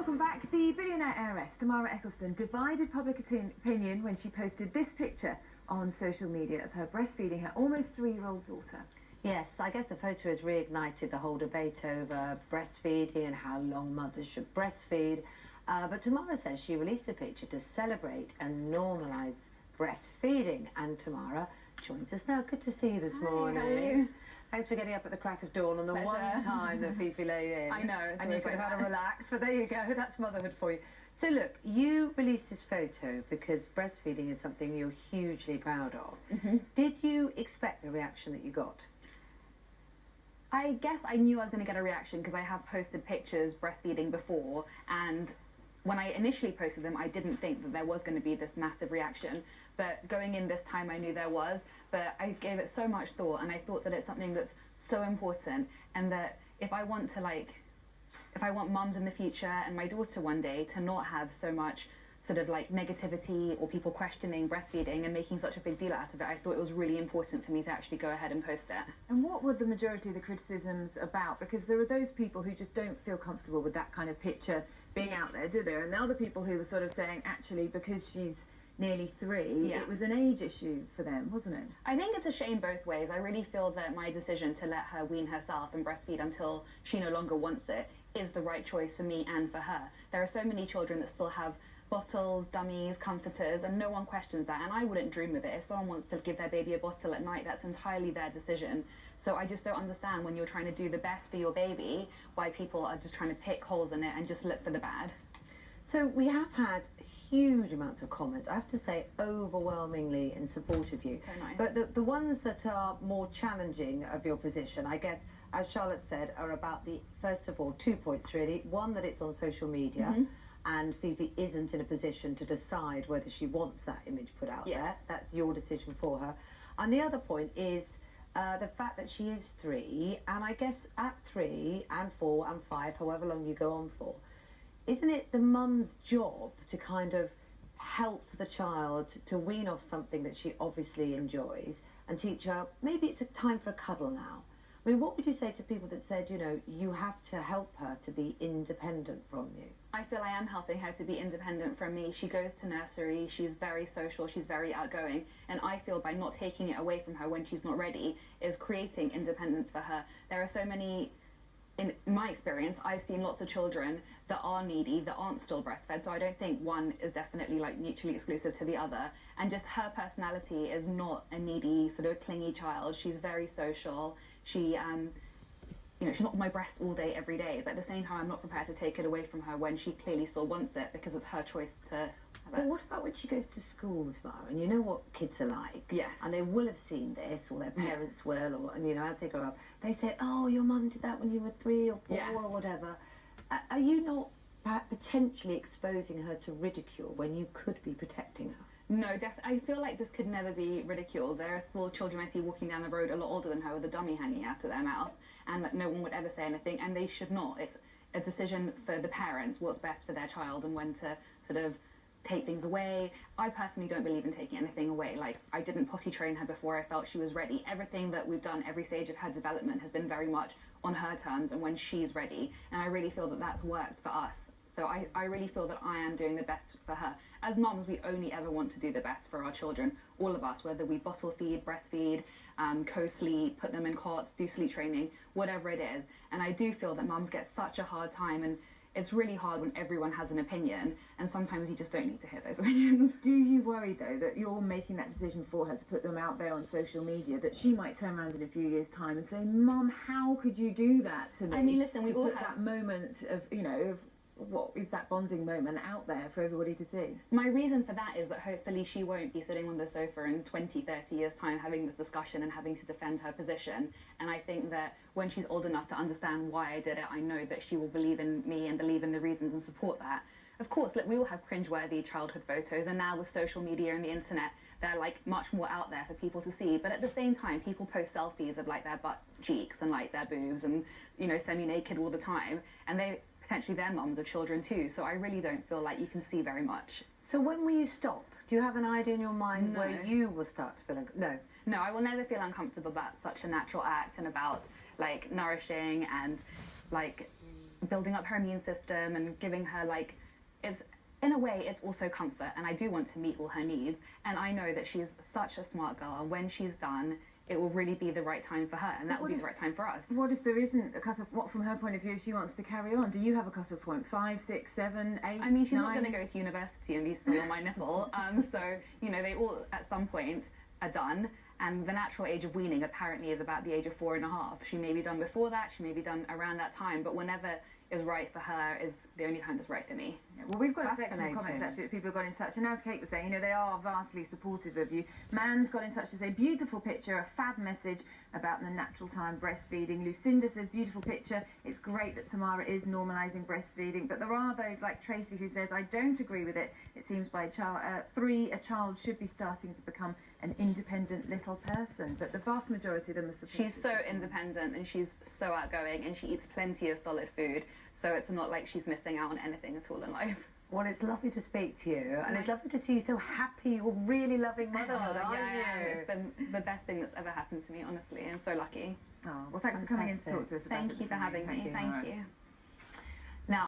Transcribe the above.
welcome back. The billionaire heiress, Tamara Ecclestone, divided public opinion when she posted this picture on social media of her breastfeeding her almost 3-year-old daughter. Yes, I guess the photo has reignited the whole debate over breastfeeding and how long mothers should breastfeed. But Tamara says she released a picture to celebrate and normalise breastfeeding. And Tamara joins us now. Good to see you this morning. How are you? Thanks for getting up at the crack of dawn on the one time that Fifi laid in. I know. And you could have had a relax, but there you go. That's motherhood for you. So look, you released this photo because breastfeeding is something you're hugely proud of. Did you expect the reaction that you got? I guess I knew I was going to get a reaction because I have posted pictures breastfeeding before, and when I initially posted them I didn't think that there was going to be this massive reaction, but going in this time I knew there was. But I gave it so much thought, and I thought that it's something that's so important, and that if I want mums in the future and my daughter one day to not have so much sort of like negativity or people questioning breastfeeding and making such a big deal out of it, I thought it was really important for me to actually go ahead and post it. And what were the majority of the criticisms about? Because there are those people who just don't feel comfortable with that kind of picture being out there, do there? And the other people who were sort of saying, actually, because she's nearly 3, it was an age issue for them, wasn't it? I think it's a shame both ways. I really feel that my decision to let her wean herself and breastfeed until she no longer wants it is the right choice for me and for her. There are so many children that still have bottles, dummies, comforters, and no one questions that, and I wouldn't dream of it. If someone wants to give their baby a bottle at night, that's entirely their decision. So I just don't understand when you're trying to do the best for your baby, why people are just trying to pick holes in it and just look for the bad. So we have had huge amounts of comments, I have to say overwhelmingly in support of you. So nice. But the ones that are more challenging of your position, I guess, as Charlotte said, are about the, first of all, 2 points really. One, that it's on social media, and Fifi isn't in a position to decide whether she wants that image put out there. That's your decision for her. And the other point is the fact that she is 3, and I guess at 3 and 4 and 5, however long you go on for, isn't it the mum's job to kind of help the child to wean off something that she obviously enjoys and teach her, maybe it's a time for a cuddle now? I mean, what would you say to people that said, you know, you have to help her to be independent from you? I feel I am helping her to be independent from me. She goes to nursery, she's very social, she's very outgoing, and I feel by not taking it away from her when she's not ready is creating independence for her. There are so many, in my experience, I've seen lots of children that are needy, that aren't still breastfed, so I don't think one is definitely like mutually exclusive to the other. And just her personality is not a needy, sort of clingy child. She's very social. She, you know, she's not on my breast all day, every day, but at the same time, I'm not prepared to take it away from her when she clearly still wants it, because it's her choice to have it. Well, what about when she goes to school, Tamara, and you know what kids are like? Yes. And they will have seen this, or their parents will, or, and you know, as they grow up, they say, oh, your mum did that when you were 3 or 4 or whatever. Are you not potentially exposing her to ridicule when you could be protecting her? No, I feel like this could never be ridiculed. There are still children I see walking down the road a lot older than her with a dummy hanging out of their mouth, and that no one would ever say anything, and they should not. It's a decision for the parents, what's best for their child and when to sort of take things away. I personally don't believe in taking anything away. Like, I didn't potty train her before I felt she was ready. Everything that we've done, every stage of her development has been very much on her terms and when she's ready, and I really feel that that's worked for us. So I really feel that I am doing the best for her. As mums, we only ever want to do the best for our children, all of us, whether we bottle feed, breastfeed, co-sleep, put them in cots, do sleep training, whatever it is. And I do feel that mums get such a hard time, and it's really hard when everyone has an opinion, and sometimes you just don't need to hear those opinions. Do you worry, though, that you're making that decision for her to put them out there on social media, that she might turn around in a few years' time and say, Mum, how could you do that to me? I mean, listen, we all put that moment of, you know, of what is that bonding moment out there for everybody to see? My reason for that is that hopefully she won't be sitting on the sofa in 20, 30 years' time having this discussion and having to defend her position. And I think that when she's old enough to understand why I did it, I know that she will believe in me and believe in the reasons and support that. Of course, look, we all have cringeworthy childhood photos, and now with social media and the internet, they're like much more out there for people to see. But at the same time, people post selfies of like their butt cheeks and like their boobs and, you know, semi-naked all the time, and potentially their mums are children too, so I really don't feel like you can see very much. So when will you stop? Do you have an idea in your mind where you will start to feel... No, I will never feel uncomfortable about such a natural act and about like nourishing and like building up her immune system and giving her, like, it's, in a way, it's also comfort, and I do want to meet all her needs, and I know that she's such a smart girl, and when she's done, it will really be the right time for her, and that will be the right time for us. What if there isn't a cut-off? What, from her point of view, if she wants to carry on? Do you have a cut-off point? 5, 6, 7, 8, I mean, she's 9? not going to go to university and be still on my nipple, so, you know, they all, at some point, are done, and the natural age of weaning apparently is about the age of 4.5. She may be done before that, she may be done around that time, but whenever is right for her is the only time that's right for me. Yeah, well, we've got a section of comments actually that people have got in touch, and as Kate was saying, you know, they are vastly supportive of you. Man's got in touch to say, beautiful picture, a fab message about the natural time breastfeeding. Lucinda says, beautiful picture, it's great that Tamara is normalising breastfeeding, but there are those like Tracy who says, I don't agree with it. It seems by 3 a child should be starting to become an independent little person, but the vast majority of them are supportive. She's so independent and she's so outgoing and she eats plenty of solid food, so it's not like she's missing out on anything at all in life. Well, it's lovely to speak to you, and it's lovely to see you so happy. You're really loving motherhood, aren't you? It's been the best thing that's ever happened to me, honestly. I'm so lucky. Oh, well, thanks for coming in to talk to us about it. Thank you for having me. Thank you.